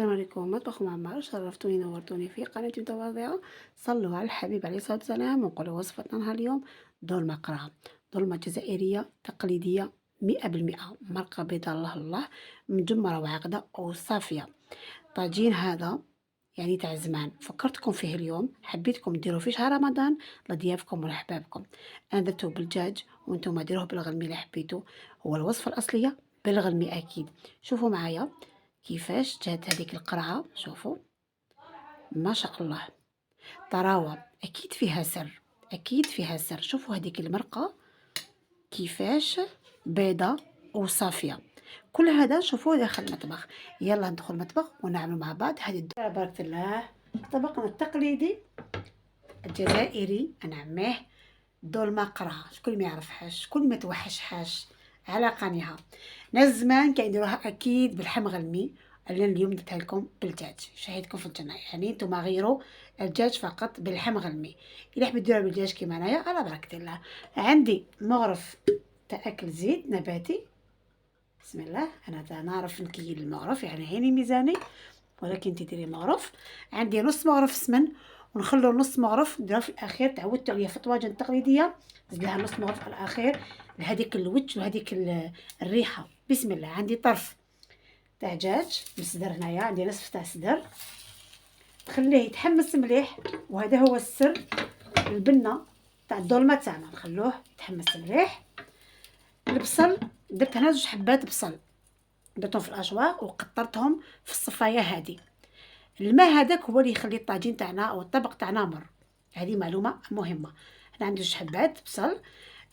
السلام عليكم. مطبخ معمر، شرفتوني نورتوني في قناتي المتواضعة. صلوا على الحبيب عليه الصلاة والسلام ونقولوا وصفتنا نهار اليوم دولمة قرعة، دولمة جزائرية تقليدية 100%، مرقة بيضاء الله الله مجمرة وعاقدة وصافية. طاجين هذا يعني تاع زمان، فكرتكم فيه اليوم، حبيتكم ديروه في شهر رمضان لضيافكم ولحبابكم. انا درتوه بالدجاج وانتم ديروه بالغلمي اللي حبيتو، هو الوصفة الأصلية بالغلمي أكيد. شوفوا معايا كيفاش جات هذيك القرعة، شوفوا ما شاء الله، طراوة، أكيد فيها سر، أكيد فيها سر. شوفوا هذيك المرقة كيفاش بيضة وصافية. كل هذا شوفوه داخل المطبخ. يلا ندخل المطبخ ونعمل مع بعض هذه بارك الله طبقنا التقليدي الجزائري نعميه دولمة قرعة. شكون ما يعرفهاش، شكون ما توحشهاش على قنيها. ناس زمان كيديروها اكيد باللحم غلمي، انا اليوم درتها لكم بالدجاج. شهيتكم في الجنة، يعني نتوما غيروا الدجاج فقط باللحم غلمي. الا حبيت ديروها بالدجاج كيما انايا على بركه الله. عندي مغرف تاع اكل زيت نباتي، بسم الله. انا نعرف نكيل المغرف، يعني عيني ميزاني، ولكن تديري مغرف. عندي نص مغرف سمن، ونخلو نص مغرف نديرها في الاخير. تعودت عليها في الطواجن التقليديه، نزيد لها نص مغرف في الاخير لهذيك الوجه وهذيك الريحه. بسم الله. عندي طرف تاع دجاج مسدر، هنايا عندي نصف تاع صدر، نخليه يتحمس مليح، وهذا هو السر البنه تاع الدولمه تاعنا، نخلوه يتحمس مليح. البصل درت هنا 2 حبات بصل، درتهم في الاشواط وقطرتهم في الصفايه هذه. الماء هذاك هو اللي يخلي الطاجين تاعنا او الطبق تاعنا مر، هذه معلومه مهمه. هنا عندي 2 حبات بصل.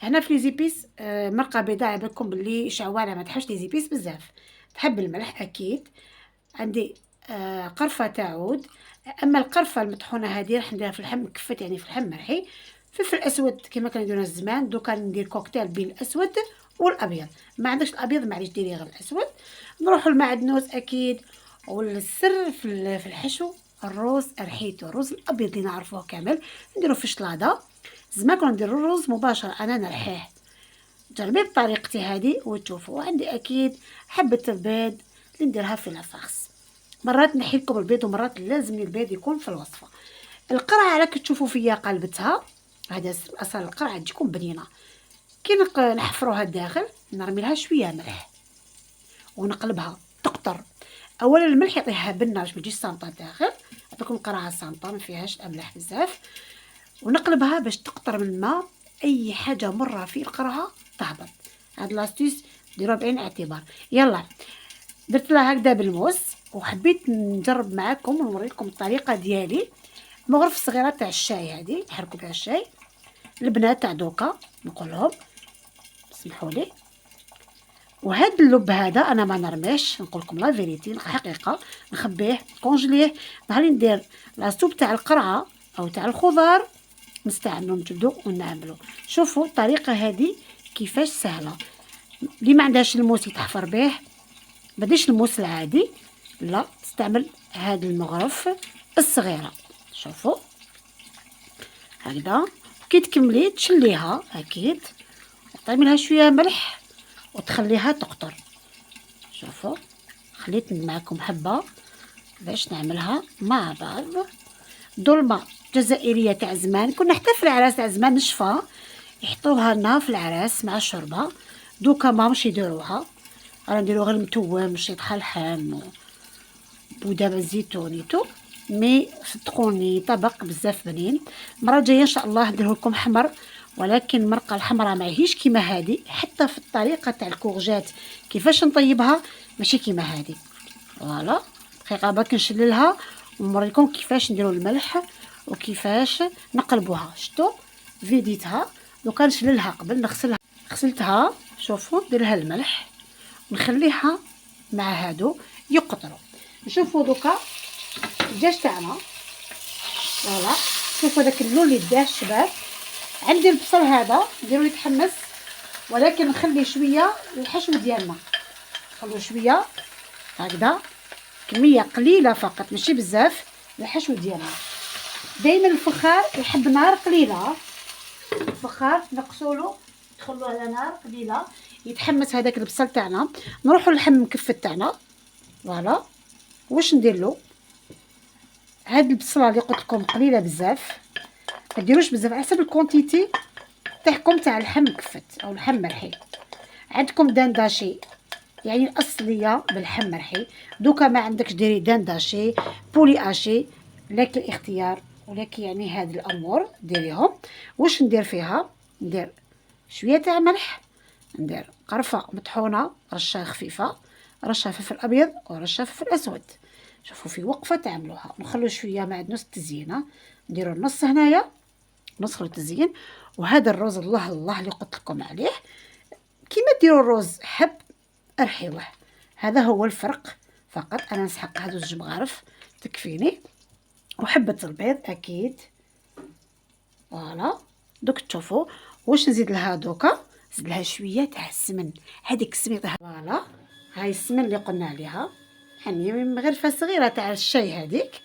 هنا في لي زيبيس مرقه بيضاء، على بالكم باللي شعوانه ما تحبش لي زيبيس بزاف، تحب الملح اكيد. عندي قرفه تاع عود، اما القرفه المطحونه هذه راح نديرها في اللحم مكفت، يعني في اللحم مرحي. فلفل اسود كما كانوا يديروا زمان، دوكا ندير كوكتيل بين الاسود والابيض. ما عندكش الابيض معليش ديري غير الاسود. نروحوا المعدنوس اكيد. والسر في الحشو الروز رحيته، الرز الابيض اللي نعرفوه كامل نديرو في الشلاضه. زمان كنا نديرو الرز مباشره، انا نرحيه. جربي بطريقتي هذه وتشوفوا. وعندي اكيد حبه البيض اللي نديرها في لافاغس. مرات نحي لكم البيض ومرات لازم البيض يكون في الوصفه. القرعه راك تشوفوا فيا قلبتها، هذا اصل القرعه تجيكم بنينه. كي نحفروها الداخل نرمي لها شويه ملح ونقلبها تقطر. اولا الملح يعطيها بنه باش ما تجيش سانطه الداخل، عطيكم قرعه سانطه ما فيهاش املاح بزاف. ونقلبها باش تقطر من الماء، اي حاجه مره في القرعه تهبط. هاد لاستيس ديروها بعين الاعتبار. يلا درت لها هكذا بالموس، وحبيت نجرب معاكم ونوريكم الطريقه ديالي. مغرف صغيره تاع الشاي هذه نحركوا بها الشاي. البنات تاع دوكا نقولهم سمحوا لي. وهاد اللب هذا انا ما نرميش، نقول لكم لا فيريتي الحقيقه، نخبيه كونجليه. نهار ندير لاصوب تاع القرعه او تاع الخضار نستعملو نجبدو ونعملو. شوفوا الطريقه هذه كيفاش سهله. اللي ما عندهاش الموس يتحفر به، ما ديش الموس العادي، لا تستعمل هاد المغرف الصغيره. شوفوا هكذا. كي تكملي تشليها اكيد، تعطي لها شويه ملح وتخليها تقطر. شوفوا خليت معكم حبه باش نعملها مع بعض. دولمه جزائريه تاع زمان، كنا حتى في العراس تاع زمان نشفى يحطوها لنا في العراس مع الشوربه. دوكا ماهمش يديروها، رانا نديرو غير متوم شيط الحام بودره الزيتونيتو. مي صدقوني طبق بزاف بنين. المره الجايه ان شاء الله نديره لكم حمر، ولكن المرقه الحمراء ماهيش كيما هذه، حتى في الطريقه تاع الكورجات كيفاش نطيبها ماشي كيما هذه. فوالا دقيقه باك نشللها ونوريكم كيفاش نديروا الملح وكيفاش نقلبوها. شتو فيديتها دوكا نشللها قبل نغسلها، غسلتها. شوفوا ندير لها الملح ونخليها مع هادو يقطروا. نشوفوا دوكا الدجاج تاعنا. فوالا شوفوا داك اللون اللي داه الشباب. عندي البصل هذا نديرو يتحمس، ولكن نخلي شويه الحشو ديالنا، نخلو شويه هكذا كميه قليله فقط ماشي بزاف الحشو ديالنا. دائما الفخار يحب نار قليله، الفخار نقصولو ندخلو على نار قليله يتحمس هذاك البصل تاعنا. نروحو للحم مكفت تاعنا. فوالا واش ندير له؟ هاد البصله اللي قلت لكم قليله بزاف، ما ديروش بزاف على حسب الكونتيتي تاعكم تاع اللحم مكفت او اللحم مرحي. عندكم دانداشي يعني الاصليه باللحم مرحي، دوكا ما عندكش ديري دانداشي بولي اشي، لك الاختيار، ولكن يعني هاد الامور ديريهم. واش ندير فيها؟ ندير شويه تاع ملح، ندير قرفه مطحونه رشه خفيفه، رشه فلفل ابيض ورشه فلفل اسود. شوفوا في وقفه تعملوها، نخلو شويه مع نص التزيينه، نديرو النص هنايا نص خلو التزيين. وهذا الرز الله الله اللي قلت لكم عليه، كيما ديروا الرز حب ارحيوه، هذا هو الفرق فقط. انا نسحق هادو زوج مغارف تكفيني، وحبه البيض اكيد. فوالا دوك تشوفوا واش نزيد لها دوكا، نزيد لها شويه تاع السمن، هذيك السميطه. فوالا هاي السمن اللي قلنا عليها، يعني مغرفه صغيره تاع الشاي هذيك،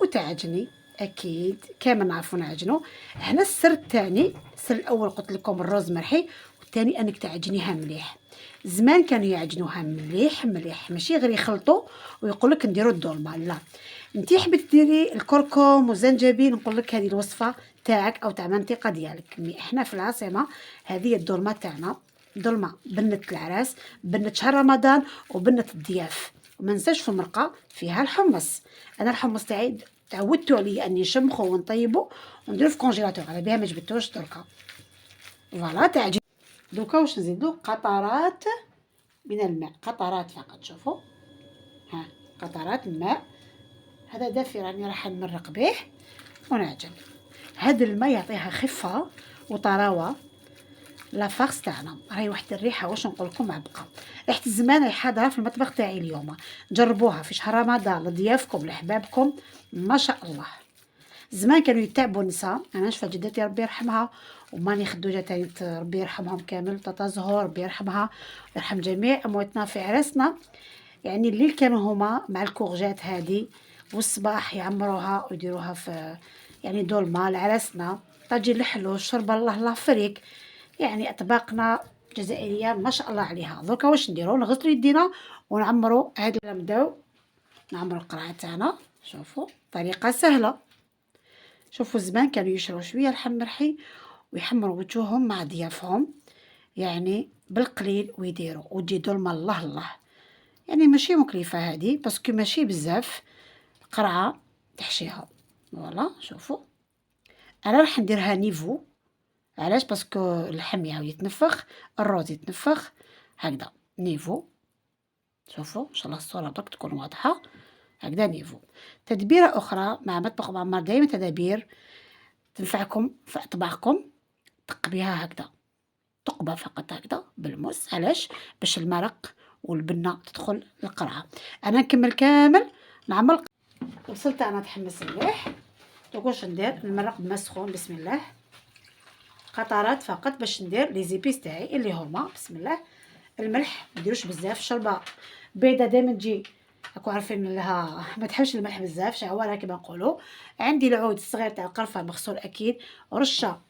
وتعجني اكيد كامل نعرفو نعجنو. هنا السر الثاني، السر الاول قلت لكم الرز مرحي، والثاني انك تعجنيها مليح. زمان كانوا يعجنوها مليح مليح، ماشي غير يخلطوا ويقول لك نديروا الدولمه. لا، انتي حبيتي ديري الكركم والزنجبيل، نقول لك هذه الوصفه تاعك او تاع المنطقه ديالك. مي احنا في العاصمه هذه الدولمه تاعنا، دولمه بنه العراس، بنه شهر رمضان، وبنه الضياف. وما ننساش في المرقه فيها الحمص. انا الحمص تاعي تعودتوا عليه اني نشمخو ونطيبو ونديرو في كونجيلاتور، على بها ما جبتوش دركا. فوالا تعجب. دوكا واش نزيدو؟ قطرات من الماء، قطرات فقط. شوفوا ها، قطرات الماء، هذا دافي راني راح نمرق به ونعجن. هذا الماء يعطيها خفه وطراوه. لا فارس تاعنا راهي واحد الريحه، واش نقول لكم معبقه، ريحه الزمان راهي حاضره في المطبخ تاعي اليوم. جربوها في شهر رمضان لضيافكم لحبابكم، ما شاء الله. زمان كانوا يتعبوا النساء، انا نشوف جدتي ربي يرحمها وماني خدوجه تاني ربي يرحمهم كامل، طاطا زهور ربي يرحمها ويرحم جميع امواتنا في عرسنا. يعني الليل كانوا هما مع الكورجات هذه، والصباح يعمروها ويديروها في يعني دولمه لعرسنا، طاجين الحلو، الشربه الله الله فريك. يعني اطباقنا جزائريه ما شاء الله عليها. دركا واش نديرو؟ نغسلو يدينا ونعمرو. هاد نبداو نعمرو القرعه تاعنا. شوفوا طريقه سهله. شوفوا زمان كانوا يشروا شويه لحم مرحي ويحمروا وجوههم مع ضيافهم، يعني بالقليل ويديروا وتجي دولمه الله الله. يعني ماشي مكلفه هذه، باسكو ماشي بزاف قرعه تحشيها. فوالا شوفوا انا راح نديرها نيفو. علاش؟ باسكو اللحم يعاود يتنفخ، الروز يتنفخ، هكذا نيفو. شوفوا ان شاء الله الصوره درك تكون واضحه. هكذا نيفو. تدبيره اخرى مع مطبخ معمر، دائما تدابير تنفعكم في اطباقكم. تقبيها هكذا، تقبى فقط هكذا بالموس. علاش؟ باش المرق والبنه تدخل القرعه. انا نكمل كامل نعمل. وصلت انا تحمس مليح. دوك واش ندير؟ المرق بما سخون، بسم الله. قطرات فقط باش ندير لي زيبيس تاعي اللي هما بسم الله. الملح ما ديروش بزاف، الشوربه بيضه دائما تجي راكو عارفين لها ما تحبش الملح بزاف، شعوره كما نقولوا. عندي العود الصغير تاع القرفه مغسول اكيد، ورشه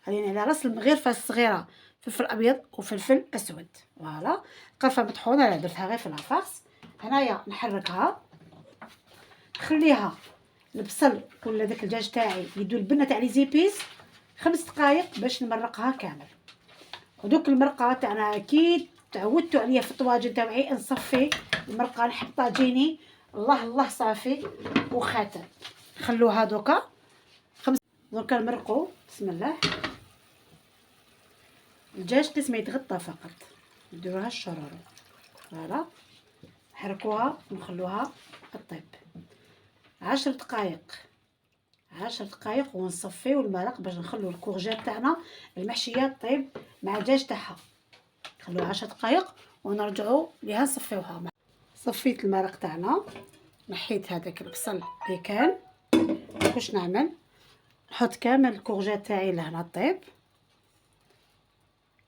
يعني على راس الغرفه الصغيره فلفل ابيض وفلفل اسود. فوالا قرفه مطحونه، لا درتها غير في العفاص. هنايا نحركها، نخليها البصل ولا داك الدجاج تاعي يدو البنه تاع لي زيبيس 5 دقائق باش نمرقها كامل. ودوك المرقه تاعنا اكيد تعودتوا عليا في الطواجن تاعي، نصفي المرقه نحط طاجيني الله الله صافي وخاتم. خلوها دوكا دركا نمرقوا بسم الله. الدجاج قسم يتغطى فقط، نديروها الشرارة. فوالا نحركوها ونخلوها طيب 10 دقائق، 10 دقائق ونصفيو المرق باش نخلو الكورجات تاعنا المحشيه طيب مع الدجاج تاعها. نخلوها 10 دقائق ونرجعوا ليها نصفيوها. صفيت المرق تاعنا، نحيت هذاك البصل اللي كان. واش نعمل؟ نحط كامل الكورجات تاعي لهنا طيب.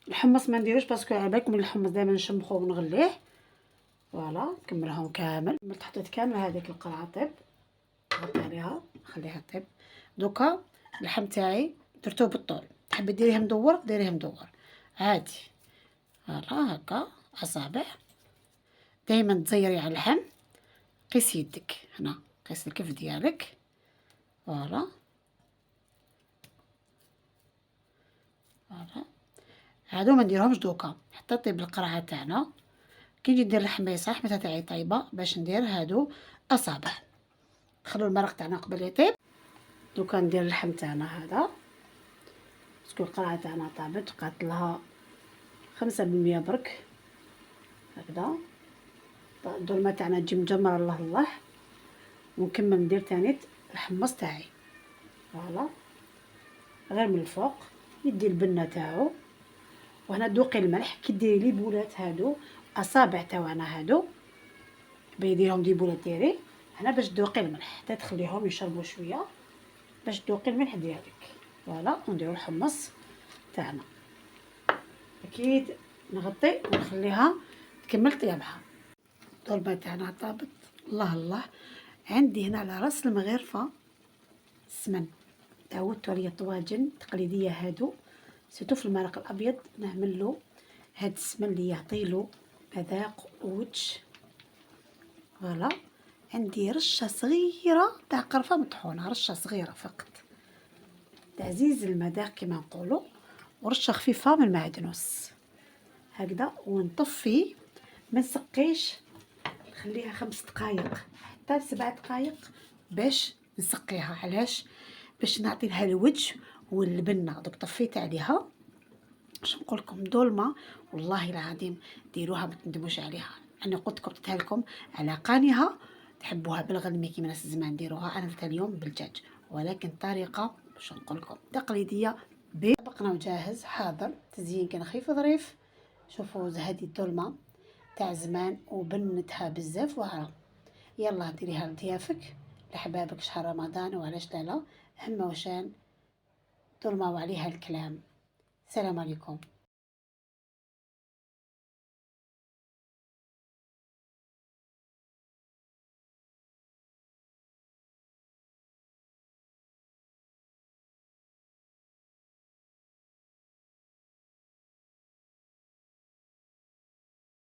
الحمص ما نديروش باسكو على بالكم الحمص دائما نشمخوه ونغليه. فوالا نكملهم كامل. حطيت كامل هذيك القرعه طيب، نحط عليها نخليها طيب. دوكا اللحم تاعي درتوه بالطول، تحبي ديريه مدور ديريه مدور عادي. فوالا هكا اصابع دائما تزيري على اللحم قيس يدك هنا، قيس الكف ديالك. فوالا فوالا. هادو ما نديرهمش دوكا حتى طيب القرعه تاعنا. كي نجي ندير الحميصه، حميصه تاعي طايبه باش ندير هادو اصابع. نخلو المرق تاعنا قبل يطيب. دوكا ندير اللحم تاعنا هذا، باسكو القرعه تاعنا طابت، بقات لها 5% برك هكذا. الدولمه تاعنا تجي مجمره الله الله. ونكمل ندير تاني الحمص تاعي. فوالا غير من الفوق يدي البنه تاعو. وهنا دوقي الملح. كي ديري لي بولات هادو اصابع تاعنا هادو، بيديرهم دي بولات ديري هنا باش تذوقي الملح حتى تخليهم يشربوا شويه باش تذوقي الملح ديالك. فوالا ونديرو الحمص تاعنا. اكيد نغطي ونخليها تكمل طيابها. الدولمه تاعنا طابت الله الله. عندي هنا على راس المغرفه السمن، تعودتو عليا طواجن تقليديه هادو، سيتو في المرق الابيض نعملو هاد السمن اللي يعطيلو مذاق ووجه. فوالا عندي رشه صغيره تاع قرفه مطحونه، رشه صغيره فقط تعزيز المذاق كما نقولوا، ورشه خفيفه من المعدنوس هكذا. ونطفي ما نسقيش، نخليها 5 دقائق حتى 7 دقائق باش نسقيها. علاش؟ باش نعطي لها الوجه والبنه. دوك طفيت عليها. باش نقول لكم دولمه والله العظيم ديروها ما تندموش عليها. انا قلتها لكم على قانيها، تحبوها بالغلمي كيما ناس زمان ديروها. انا درتها اليوم بالدجاج، ولكن طريقه باش نقول لكم تقليديه. طبقنا وجاهز حاضر. تزيين كان خفيف ظريف. شوفوا هذه الدولمه تاع زمان وبنتها بزاف واعره. يلا ديريها لضيافك لحبابك شهر رمضان، وعلاش لا لا. هم وشان دولمه وعليها الكلام. السلام عليكم.